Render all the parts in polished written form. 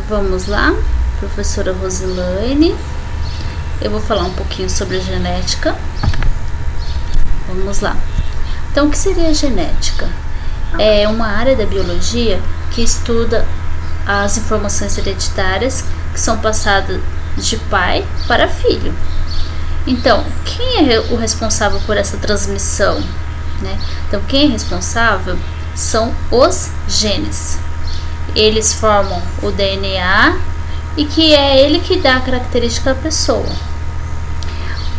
Vamos lá, professora Rosilaine. Eu vou falar um pouquinho sobre a genética. Vamos lá. Então, o que seria a genética? É uma área da biologia que estuda as informações hereditárias que são passadas de pai para filho. Então, quem é o responsável por essa transmissão, né? Então, quem é responsável são os genes. Eles formam o DNA e que é ele que dá a característica da pessoa.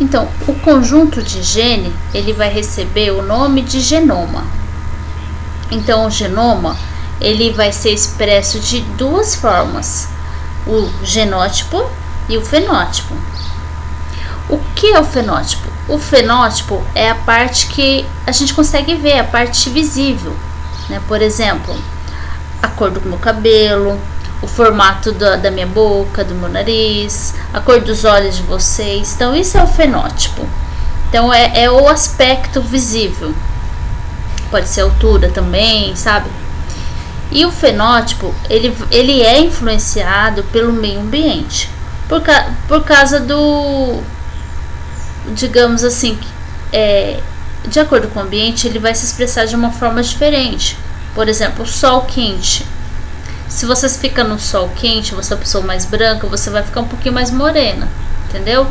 Então, o conjunto de gene, ele vai receber o nome de genoma. Então, o genoma, ele vai ser expresso de duas formas, o genótipo e o fenótipo. O que é o fenótipo? O fenótipo é a parte que a gente consegue ver, a parte visível, né? Por exemplo, a cor do meu cabelo, o formato da minha boca, do meu nariz, a cor dos olhos de vocês. Então, isso é o fenótipo. Então, é o aspecto visível. Pode ser altura também, sabe? E o fenótipo, ele é influenciado pelo meio ambiente. Por causa do, digamos assim, de acordo com o ambiente, ele vai se expressar de uma forma diferente. Por exemplo, o sol quente. Se você fica no sol quente, você é uma pessoa mais branca, você vai ficar um pouquinho mais morena, entendeu?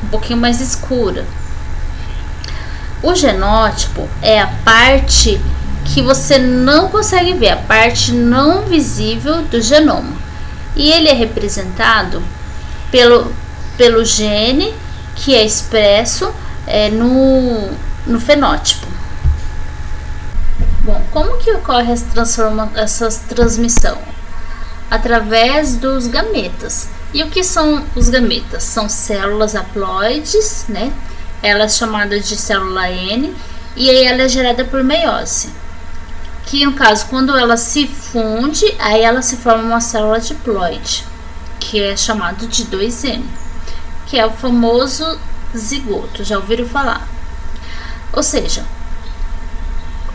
Um pouquinho mais escura. O genótipo é a parte que você não consegue ver, a parte não visível do genoma. E ele é representado pelo gene que é expresso no fenótipo. Bom, como que ocorre essa transmissão? Através dos gametas. E o que são os gametas? São células haploides, né? Elas chamadas de célula N, e aí ela é gerada por meiose. Que no caso, quando ela se funde, aí ela se forma uma célula diploide, que é chamado de 2N, que é o famoso zigoto. Já ouviram falar? Ou seja,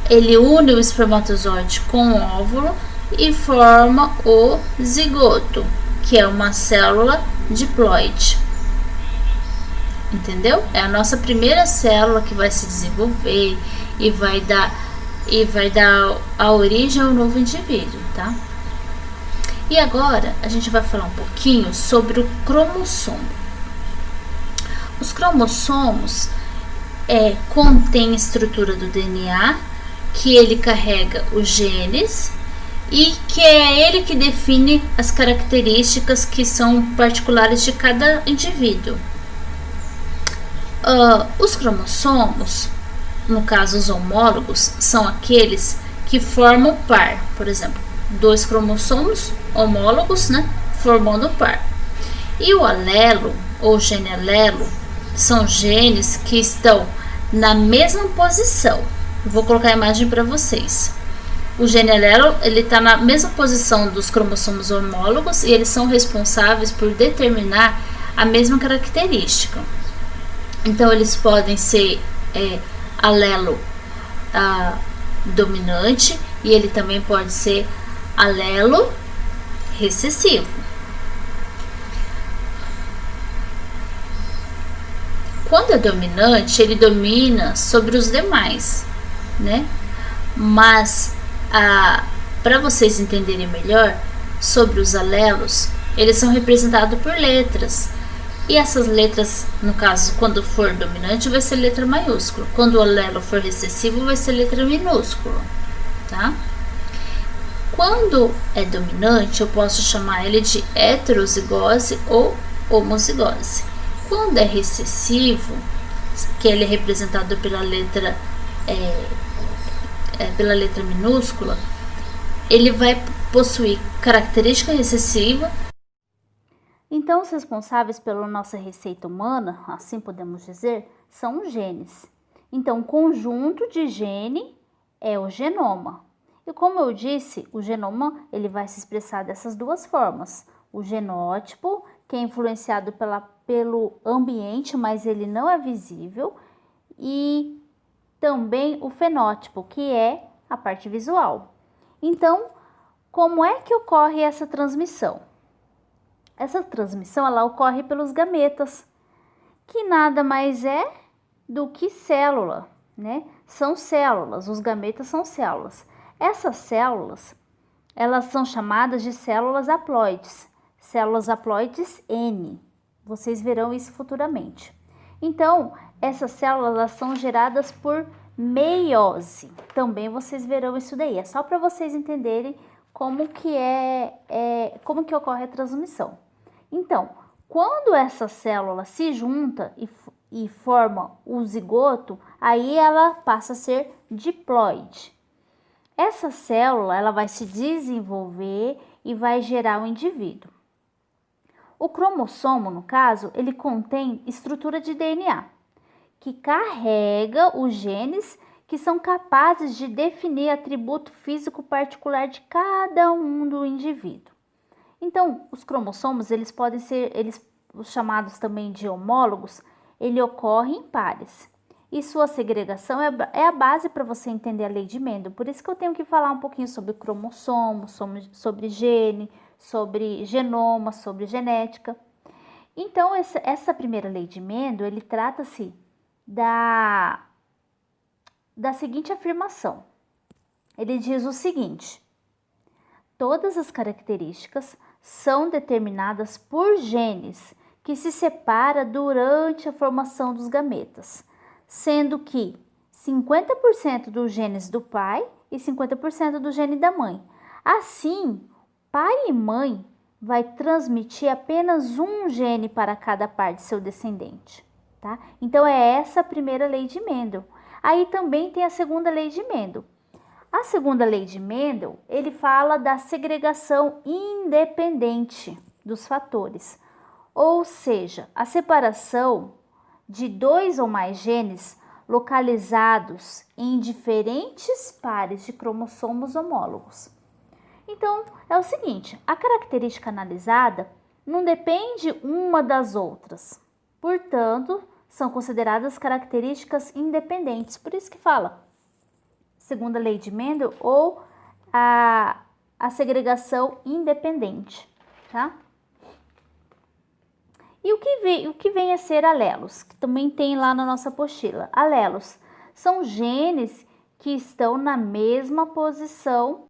ele une o espermatozoide com o óvulo e forma o zigoto, que é uma célula diploide. Entendeu? É a nossa primeira célula que vai se desenvolver e vai dar a origem ao novo indivíduo, tá? E agora a gente vai falar um pouquinho sobre o cromossomo. Os cromossomos contêm a estrutura do DNA, que ele carrega os genes e que é ele que define as características que são particulares de cada indivíduo. Os cromossomos, no caso os homólogos, são aqueles que formam par. Por exemplo, 2 cromossomos homólogos, né, formando par. E o alelo ou gene alelo são genes que estão na mesma posição. Vou colocar a imagem para vocês. O gene alelo, ele está na mesma posição dos cromossomos homólogos e eles são responsáveis por determinar a mesma característica. Então, eles podem ser alelo dominante e ele também pode ser alelo recessivo. Quando é dominante, ele domina sobre os demais, né? Mas para vocês entenderem melhor sobre os alelos, eles são representados por letras. E essas letras, no caso, quando for dominante, vai ser letra maiúscula. Quando o alelo for recessivo, vai ser letra minúscula, tá? Quando é dominante, eu posso chamar ele de heterozigose ou homozigose. Quando é recessivo, que ele é representado pela letra minúscula, ele vai possuir característica recessiva. Então, os responsáveis pela nossa receita humana, assim podemos dizer, são os genes. Então, o conjunto de gene é o genoma. E como eu disse, o genoma ele vai se expressar dessas duas formas. O genótipo, que é influenciado pelo ambiente, mas ele não é visível, e também o fenótipo, que é a parte visual. Então, como é que ocorre essa transmissão? Essa transmissão ela ocorre pelos gametas, que nada mais é do que célula, né? São células, os gametas são células. Essas células, elas são chamadas de células haploides N. Vocês verão isso futuramente. Então, essas células elas são geradas por meiose. Também vocês verão isso daí. É só para vocês entenderem como que como que ocorre a transmissão. Então, quando essa célula se junta e forma o zigoto, aí ela passa a ser diploide. Essa célula ela vai se desenvolver e vai gerar um indivíduo. O cromossomo, no caso, ele contém estrutura de DNA, que carrega os genes que são capazes de definir atributo físico particular de cada um do indivíduo. Então, os cromossomos, eles podem ser, os chamados também de homólogos, ele ocorre em pares. E sua segregação é a base para você entender a lei de Mendel. Por isso que eu tenho que falar um pouquinho sobre cromossomo, sobre gene, sobre genoma, sobre genética. Então, essa primeira lei de Mendel, ele trata-se da seguinte afirmação. Ele diz o seguinte: todas as características são determinadas por genes que se separam durante a formação dos gametas, sendo que 50% dos genes do pai e 50% do gene da mãe. Assim, pai e mãe vai transmitir apenas um gene para cada par de seu descendente, tá? Então, é essa a primeira lei de Mendel. Aí também tem a segunda lei de Mendel. A segunda lei de Mendel, ele fala da segregação independente dos fatores, ou seja, a separação de dois ou mais genes localizados em diferentes pares de cromossomos homólogos. Então, é o seguinte, a característica analisada não depende uma das outras, portanto, são consideradas características independentes, por isso que fala segunda lei de Mendel ou a segregação independente, tá? E o que vem a ser alelos, que também tem lá na nossa apostila. Alelos são genes que estão na mesma posição